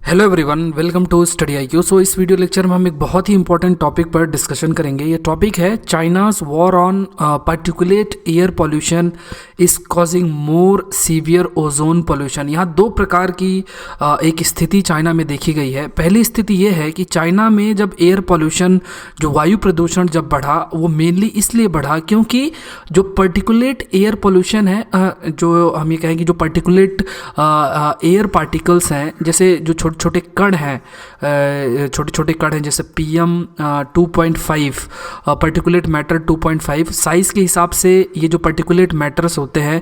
Hello everyone, welcome to study I Q. So इस video lecture में हम एक बहुत ही इंपॉर्टेंट टॉपिक पर डिस्कशन करेंगे। ये टॉपिक है China's war on particulate air pollution is causing more severe ozone pollution. यहाँ दो प्रकार की एक स्थिति चाइना में देखी गई है। पहली स्थिति ये है कि चाइना में जब एयर पोल्यूशन, जो वायु प्रदूषण जब बढ़ा, वो मेनली इसलिए बढ़ा क्योंकि जो पर्टिकुलेट एयर पोल्यूशन है, जो हम ये कहेंगे जो पर्टिकुलेट एयर पार्टिकल्स हैं, जैसे जो छोटे छोटे कण हैं, छोटे छोटे कण हैं जैसे PM 2.5, पर्टिकुलेट मैटर 2.5 साइज़ के हिसाब से ये जो पर्टिकुलेट मैटर्स होते हैं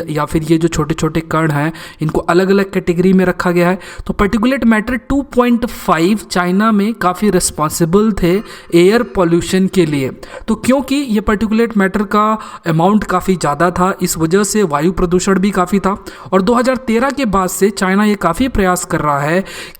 या फिर ये जो छोटे छोटे कण हैं, इनको अलग अलग कैटेगरी में रखा गया है। तो पर्टिकुलेट मैटर 2.5 चाइना में काफ़ी रिस्पॉन्सिबल थे एयर पॉल्यूशन के लिए। तो क्योंकि ये पर्टिकुलेट मैटर का अमाउंट काफ़ी ज़्यादा था, इस वजह से वायु प्रदूषण भी काफ़ी था। और 2013 के बाद से चाइना ये काफ़ी प्रयास कर रहा है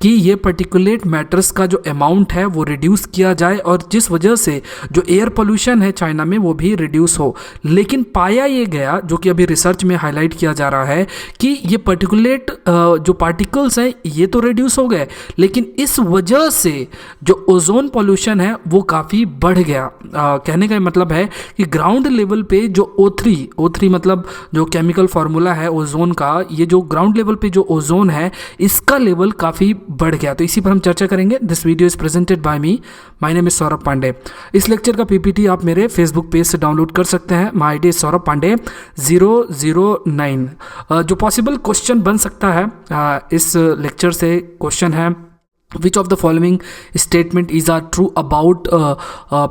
कि ये पर्टिकुलेट मैटर्स का जो अमाउंट है वो रिड्यूस किया जाए, और जिस वजह से जो एयर पोल्यूशन है चाइना में वो भी रिड्यूस हो। लेकिन पाया ये गया, जो कि अभी रिसर्च में हाईलाइट किया जा रहा है, कि ये पर्टिकुलेट जो पार्टिकल्स हैं ये तो रिड्यूस हो गए, लेकिन इस वजह से जो ओजोन पोल्यूशन है वो काफ़ी बढ़ गया। कहने का मतलब है कि ग्राउंड लेवल पे जो O3 मतलब जो केमिकल फार्मूला है ओजोन का, ये जो ग्राउंड लेवल पे जो ओजोन है इसका लेवल काफ़ी बढ़ गया। तो इसी पर हम चर्चा करेंगे। This video is presented by me, my name is Saurabh Pandey. इस लेक्चर का PPT आप मेरे फेसबुक पेज से डाउनलोड कर सकते हैं। My ID Saurabh Pandey 009। जो पॉसिबल क्वेश्चन बन सकता है इस लेक्चर से, क्वेश्चन है Which of the following statement is are true about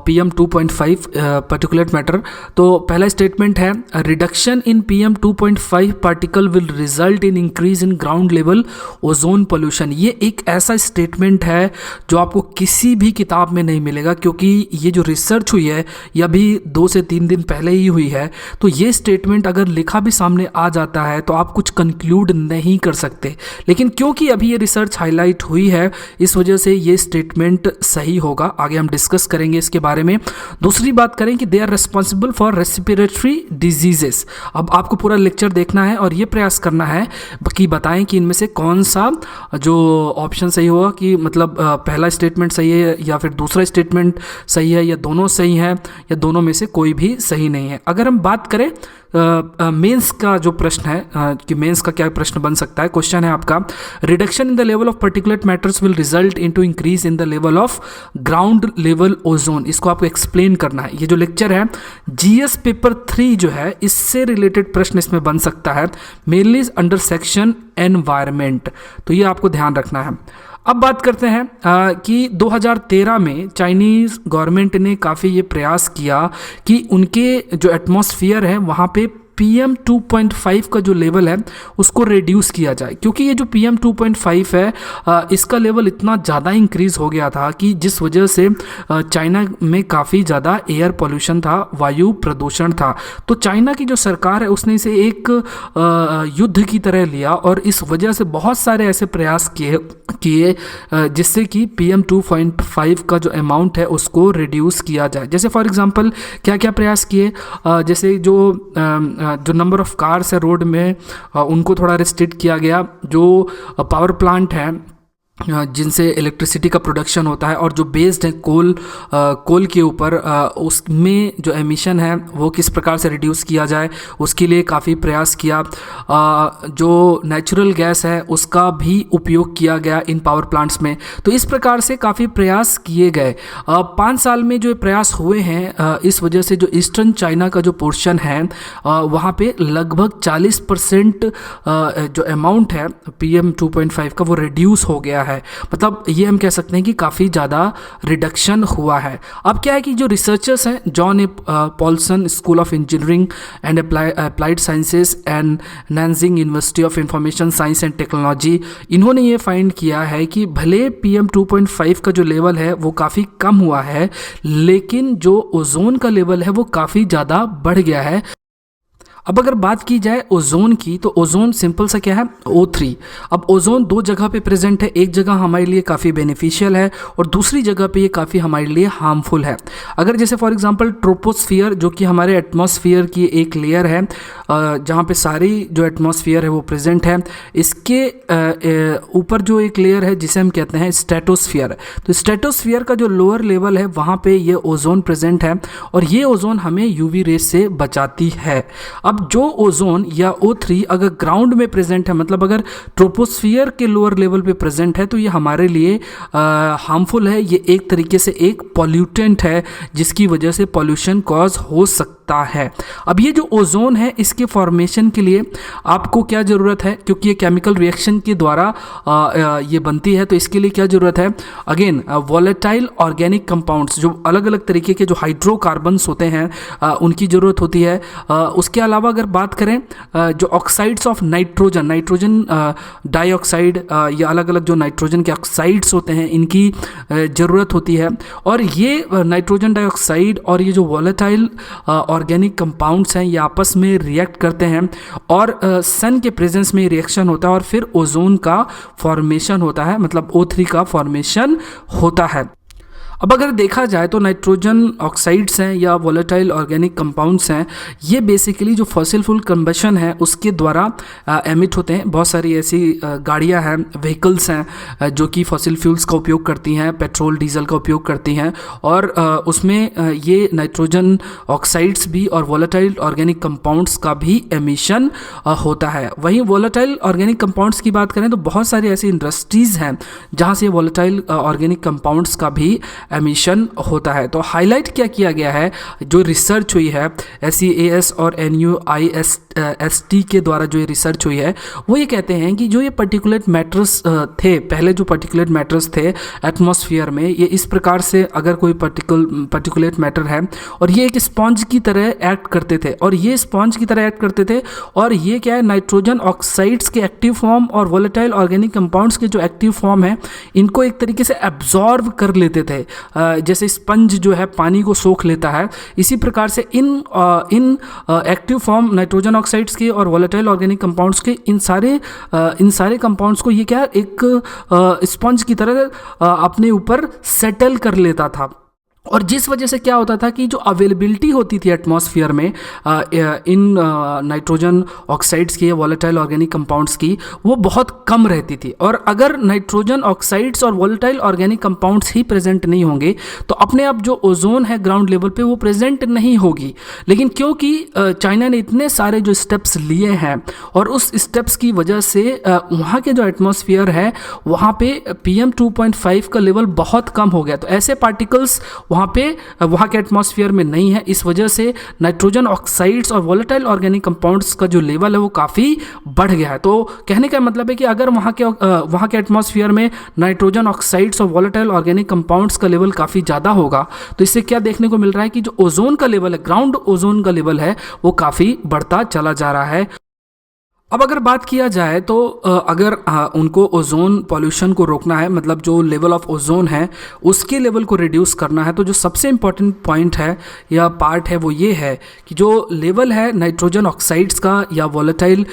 PM 2.5 particulate matter? तो पहला स्टेटमेंट है reduction in PM 2.5 particle will result in increase in ground level ozone pollution. ये एक ऐसा स्टेटमेंट है जो आपको किसी भी किताब में नहीं मिलेगा, क्योंकि ये जो रिसर्च हुई है ये अभी 2 से 3 दिन पहले ही हुई है। तो ये स्टेटमेंट अगर लिखा भी सामने आ जाता है तो आप कुछ कंक्लूड नहीं कर सकते, लेकिन क्योंकि अभी ये रिसर्च हाईलाइट हुई है इस वजह से ये स्टेटमेंट सही होगा। आगे हम डिस्कस करेंगे इसके बारे में। दूसरी बात करें कि they are responsible for respiratory diseases. अब आपको पूरा लेक्चर देखना है और ये प्रयास करना है कि बताएं कि इनमें से कौन सा जो ऑप्शन सही होगा, कि मतलब पहला स्टेटमेंट सही है या फिर दूसरा स्टेटमेंट सही है, या दोनों सही है, या दोनों में से कोई भी सही नहीं है। अगर हम बात करें मेंस का जो प्रश्न है, कि मेंस का क्या प्रश्न बन सकता है, क्वेश्चन है आपका reduction in the level of particulate matters will result into increase in the level of ground level ozone. इसको आपको एक्सप्लेन करना है। ये जो लेक्चर है GS पेपर 3 जो है, इससे रिलेटेड प्रश्न इसमें बन सकता है, मेनली अंडर सेक्शन एनवायरमेंट। तो ये आपको ध्यान रखना है। अब बात करते हैं कि 2013 में चाइनीज़ गवर्नमेंट ने काफ़ी ये प्रयास किया कि उनके जो एटमॉस्फेयर है वहाँ पे PM 2.5 का जो लेवल है उसको रिड्यूस किया जाए, क्योंकि ये जो PM 2.5 है इसका लेवल इतना ज़्यादा इंक्रीज़ हो गया था कि जिस वजह से चाइना में काफ़ी ज़्यादा एयर पोल्यूशन था, वायु प्रदूषण था। तो चाइना की जो सरकार है उसने इसे एक युद्ध की तरह लिया, और इस वजह से बहुत सारे ऐसे प्रयास किए जिससे कि PM 2.5 का जो अमाउंट है उसको रिड्यूस किया जाए। जैसे फॉर एग्जांपल क्या क्या प्रयास किए, जैसे जो नंबर ऑफ कार्स है रोड में उनको थोड़ा रिस्ट्रिक्ट किया गया। जो पावर प्लांट है जिनसे इलेक्ट्रिसिटी का प्रोडक्शन होता है और जो बेस्ड है कोल के ऊपर, उसमें जो एमिशन है वो किस प्रकार से रिड्यूस किया जाए उसके लिए काफ़ी प्रयास किया। जो नेचुरल गैस है उसका भी उपयोग किया गया इन पावर प्लांट्स में। तो इस प्रकार से काफ़ी प्रयास किए गए। 5 साल में जो प्रयास हुए हैं, इस वजह से जो ईस्टर्न चाइना का जो पोर्शन है वहाँ पे लगभग 40% जो अमाउंट है PM 2.5 का वो रिड्यूस हो गया है। मतलब ये हम कह सकते हैं कि काफ़ी ज़्यादा रिडक्शन हुआ है। अब क्या है कि जो रिसर्चर्स हैं, John Poulsen school of engineering and applied sciences and Nanjing university of information science and technology, इन्होंने ये फाइंड किया है कि भले PM 2.5 का जो लेवल है वो काफ़ी कम हुआ है, लेकिन जो ओजोन का लेवल है वो काफ़ी ज़्यादा बढ़ गया है। अब अगर बात की जाए ओजोन की, तो ओजोन सिंपल सा क्या है, O3। अब ओजोन दो जगह पे प्रेजेंट है, एक जगह हमारे लिए काफ़ी बेनिफिशियल है और दूसरी जगह पे ये काफ़ी हमारे लिए हार्मफुल है। अगर जैसे फॉर एग्जांपल ट्रोपोस्फियर, जो कि हमारे एटमॉस्फेयर की एक लेयर है जहाँ पे सारी जो एटमॉस्फेयर है वो प्रेजेंट है, इसके ऊपर जो एक लेयर है जिसे हम कहते हैं स्ट्रेटोस्फियर। तो स्ट्रेटोस्फियर का जो लोअर लेवल है वहाँ पे ये ओजोन प्रेजेंट है और ये ओजोन हमें यूवी रेस से बचाती है। अब जो ओजोन या O3 अगर ग्राउंड में प्रेजेंट है, मतलब अगर ट्रोपोस्फियर के लोअर लेवल पे प्रेजेंट है, तो ये हमारे लिए हार्मफुल है। ये एक तरीके से एक पॉल्यूटेंट है जिसकी वजह से पॉल्यूशन कॉज हो सकता है। अब ये जो ओजोन है इसके फॉर्मेशन के लिए आपको क्या ज़रूरत है, क्योंकि ये केमिकल रिएक्शन के द्वारा ये बनती है, तो इसके लिए क्या ज़रूरत है, अगेन वॉलेटाइल ऑर्गेनिक कंपाउंड्स, जो अलग अलग तरीके के जो हाइड्रोकार्बन्स होते हैं उनकी ज़रूरत होती है। उसके अलावा अगर बात करें जो ऑक्साइड्स ऑफ नाइट्रोजन डाइऑक्साइड या अलग अलग जो नाइट्रोजन के ऑक्साइड्स होते हैं इनकी ज़रूरत होती है। और ये नाइट्रोजन डाइऑक्साइड और ये जो वॉलेटाइल ऑर्गेनिक कंपाउंड्स हैं ये आपस में रिएक्ट करते हैं और सन के प्रेजेंस में रिएक्शन होता है और फिर ओजोन का फॉर्मेशन होता है, मतलब O3 का फॉर्मेशन होता है। अब अगर देखा जाए तो नाइट्रोजन ऑक्साइड्स हैं या वॉलेटाइल ऑर्गेनिक कंपाउंड्स हैं, ये बेसिकली जो फॉसिल फ्यूल कंबशन है उसके द्वारा एमिट होते हैं। बहुत सारी ऐसी गाड़ियां हैं, व्हीकल्स हैं जो कि फॉसिल फ्यूल्स का उपयोग करती हैं, पेट्रोल डीजल का उपयोग करती हैं और उसमें ये नाइट्रोजन ऑक्साइड्स भी और वॉलेटाइल ऑर्गेनिक कंपाउंड्स का भी एमिशन होता है। वहीं वॉलेटाइल ऑर्गेनिक कंपाउंड्स की बात करें तो बहुत सारी ऐसी इंडस्ट्रीज़ हैं जहाँ से वॉलेटाइल ऑर्गेनिक कंपाउंड्स का भी एमिशन होता है। तो हाईलाइट क्या किया गया है, जो रिसर्च हुई है SEAS और NUIST के द्वारा जो ये रिसर्च हुई है वो ये कहते हैं कि जो ये पर्टिकुलेट मैटर्स थे, पहले जो पर्टिकुलेट मैटर्स थे एटमॉस्फेयर में, ये इस प्रकार से अगर कोई पर्टिकुलेट मैटर है और ये एक स्पॉन्ज की तरह एक्ट करते थे और ये स्पॉन्ज की तरह एक्ट करते थे और ये क्या है, नाइट्रोजन ऑक्साइड्स के एक्टिव फॉर्म और वॉलेटाइल ऑर्गेनिक कंपाउंड्स के जो एक्टिव फॉर्म है इनको एक तरीके से एब्जॉर्ब कर लेते थे, जैसे स्पंज जो है पानी को सोख लेता है। इसी प्रकार से इन एक्टिव फॉर्म नाइट्रोजन ऑक्साइड्स के और वॉलेटाइल ऑर्गेनिक कंपाउंड्स के इन सारे कंपाउंड्स को ये क्या एक स्पंज की तरह अपने ऊपर सेटल कर लेता था। और जिस वजह से क्या होता था कि जो अवेलेबिलिटी होती थी एटमॉस्फेयर में इन नाइट्रोजन ऑक्साइड्स की या वॉलेटाइल ऑर्गेनिक कंपाउंड्स की, वो बहुत कम रहती थी। और अगर नाइट्रोजन ऑक्साइड्स और वॉलेटाइल ऑर्गेनिक कंपाउंड्स ही प्रेजेंट नहीं होंगे तो अपने आप जो ओजोन है ग्राउंड लेवल पे वो प्रेजेंट नहीं होगी। लेकिन क्योंकि चाइना ने इतने सारे जो स्टेप्स लिए हैं और उस स्टेप्स की वजह से वहाँ के जो एटमॉस्फेयर है वहाँ पे PM2.5 का लेवल बहुत कम हो गया। तो ऐसे पार्टिकल्स वहाँ के एटमॉस्फेयर में नहीं है। इस वजह से नाइट्रोजन ऑक्साइड्स और वॉलेटाइल ऑर्गेनिक कंपाउंड्स का जो लेवल है वो काफ़ी बढ़ गया है। तो कहने का मतलब है कि अगर वहाँ के एटमॉस्फेयर में नाइट्रोजन ऑक्साइड्स और वॉलेटाइल ऑर्गेनिक कंपाउंड्स का लेवल काफ़ी ज़्यादा होगा तो इससे क्या देखने को मिल रहा है कि जो ओजोन का लेवल है, ग्राउंड ओजोन का लेवल है, वो काफ़ी बढ़ता चला जा रहा है। अब अगर बात किया जाए तो अगर उनको ओजोन पॉल्यूशन को रोकना है, मतलब जो लेवल ऑफ ओजोन है उसके लेवल को रिड्यूस करना है, तो जो सबसे इम्पॉर्टेंट पॉइंट है या पार्ट है वो ये है कि जो लेवल है नाइट्रोजन ऑक्साइड्स का या वॉलेटाइल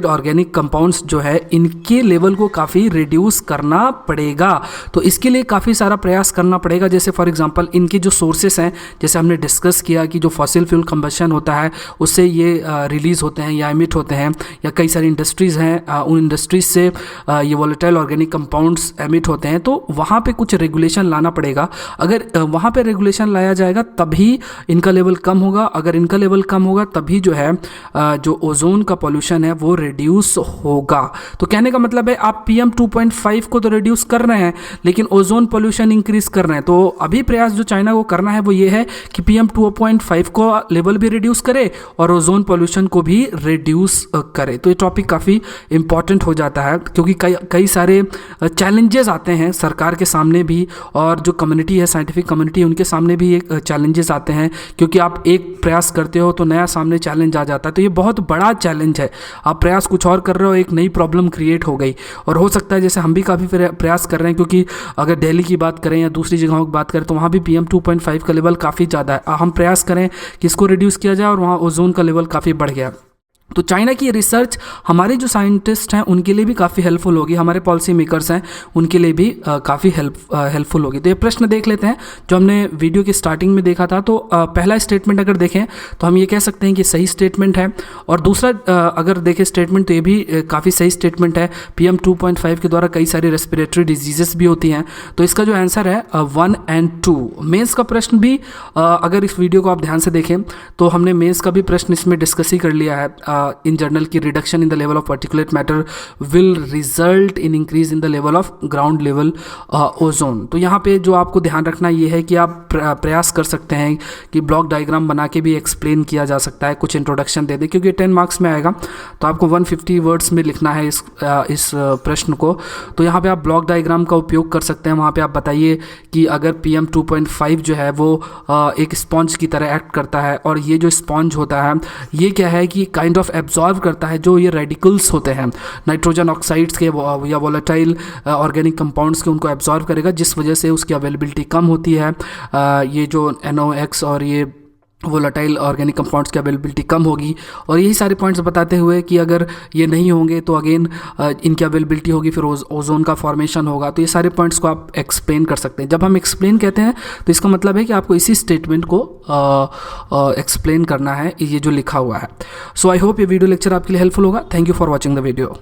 ऑर्गेनिक कंपाउंड्स जो है इनके लेवल को काफ़ी रिड्यूस करना पड़ेगा। तो इसके लिए काफ़ी सारा प्रयास करना पड़ेगा। जैसे फॉर एग्जांपल इनके जो सोर्सेस हैं, जैसे हमने डिस्कस किया कि जो फॉसिल फ्यूल कंबशन होता है उससे ये रिलीज़ होते हैं या एमिट होते हैं, या कई सारी इंडस्ट्रीज़ हैं उन इंडस्ट्रीज से ये वॉलेटाइल ऑर्गेनिक कंपाउंड्स एमिट होते हैं, तो वहाँ पे कुछ रेगुलेशन लाना पड़ेगा। अगर वहाँ पे रेगुलेशन लाया जाएगा तभी इनका लेवल कम होगा। अगर इनका लेवल कम होगा तभी जो है जो ओजोन का पॉल्यूशन है वो रिड्यूस होगा। तो कहने का मतलब है आप PM2.5 को तो रिड्यूस कर रहे हैं लेकिन ओजोन पॉल्यूशन इंक्रीज कर रहे हैं। तो अभी प्रयास जो चाइना को करना है वो ये है कि PM2.5 को लेवल भी रिड्यूस करे और ओजोन पॉल्यूशन को भी रिड्यूस रिड्यूस करे। तो ये टॉपिक काफ़ी इम्पॉर्टेंट हो जाता है क्योंकि कई सारे चैलेंजेस आते हैं सरकार के सामने भी, और जो कम्युनिटी है, साइंटिफिक कम्युनिटी, उनके सामने भी एक चैलेंजेस आते हैं क्योंकि आप एक प्रयास करते हो तो नया सामने चैलेंज आ जाता है। तो ये बहुत बड़ा चैलेंज है, आप प्रयास कुछ और कर रहे हो, एक नई प्रॉब्लम क्रिएट हो गई। और हो सकता है जैसे हम भी काफ़ी प्रयास कर रहे हैं, क्योंकि अगर दिल्ली की बात करें या दूसरी जगहों की बात करें तो वहाँ भी PM 2.5 का लेवल काफ़ी ज़्यादा है। हम प्रयास करें कि इसको रिड्यूस किया जाए और वहाँ ओजोन का लेवल काफ़ी बढ़ गया। तो चाइना की रिसर्च हमारे जो साइंटिस्ट हैं उनके लिए भी काफ़ी हेल्पफुल होगी, हमारे पॉलिसी मेकर्स हैं उनके लिए भी काफ़ी हेल्पफुल होगी। तो ये प्रश्न देख लेते हैं जो हमने वीडियो की स्टार्टिंग में देखा था। तो पहला स्टेटमेंट अगर देखें तो हम ये कह सकते हैं कि सही स्टेटमेंट है, और दूसरा अगर देखें स्टेटमेंट तो ये भी काफ़ी सही स्टेटमेंट है। PM 2.5 के द्वारा कई सारी रेस्पिरेटरी डिजीजेस भी होती हैं। तो इसका जो आंसर है 1 और 2। मेंस का प्रश्न भी अगर इस वीडियो को आप ध्यान से देखें तो हमने मेंस का भी प्रश्न इसमें डिस्कस ही कर लिया है इन जर्नल की। Reduction in the level of particulate matter will result in increase in the level of ground level ozone. तो यहाँ पे जो आपको ध्यान रखना ये है कि आप प्रयास कर सकते हैं कि ब्लॉक डायग्राम बना के भी एक्सप्लेन किया जा सकता है, कुछ इंट्रोडक्शन दे दे, क्योंकि 10 मार्क्स में आएगा तो आपको 150 वर्ड्स में लिखना है इस प्रश्न को। तो यहाँ पे आप ब्लॉक डायग्राम का उपयोग कर सकते हैं। वहाँ पे आप बताइए कि अगर PM 2.5 जो है वो एक स्पॉन्ज की तरह एक्ट करता है, और ये जो स्पॉन्ज होता है ये क्या है कि काइंड ऑफ एब्जॉर्व करता है जो ये रेडिकल्स होते हैं नाइट्रोजन ऑक्साइड्स के या वोलेटाइल ऑर्गेनिक कंपाउंड्स के, उनको एब्जॉर्व करेगा, जिस वजह से उसकी अवेलेबिलिटी कम होती है। ये जो NOx और ये वोलेटाइल ऑर्गेनिक कंपाउंड्स की अवेलेबिलिटी कम होगी। और यही सारे पॉइंट्स बताते हुए कि अगर ये नहीं होंगे तो अगेन इनकी अवेलेबिलिटी होगी, फिर ओजोन का फॉर्मेशन होगा। तो ये सारे पॉइंट्स को आप एक्सप्लेन कर सकते हैं। जब हम एक्सप्लेन कहते हैं तो इसका मतलब है कि आपको इसी स्टेटमेंट को एक्सप्लेन करना है, ये जो लिखा हुआ है। सो आई होप ये वीडियो लेक्चर आपके लिए हेल्पफुल होगा। Thank you for watching the video.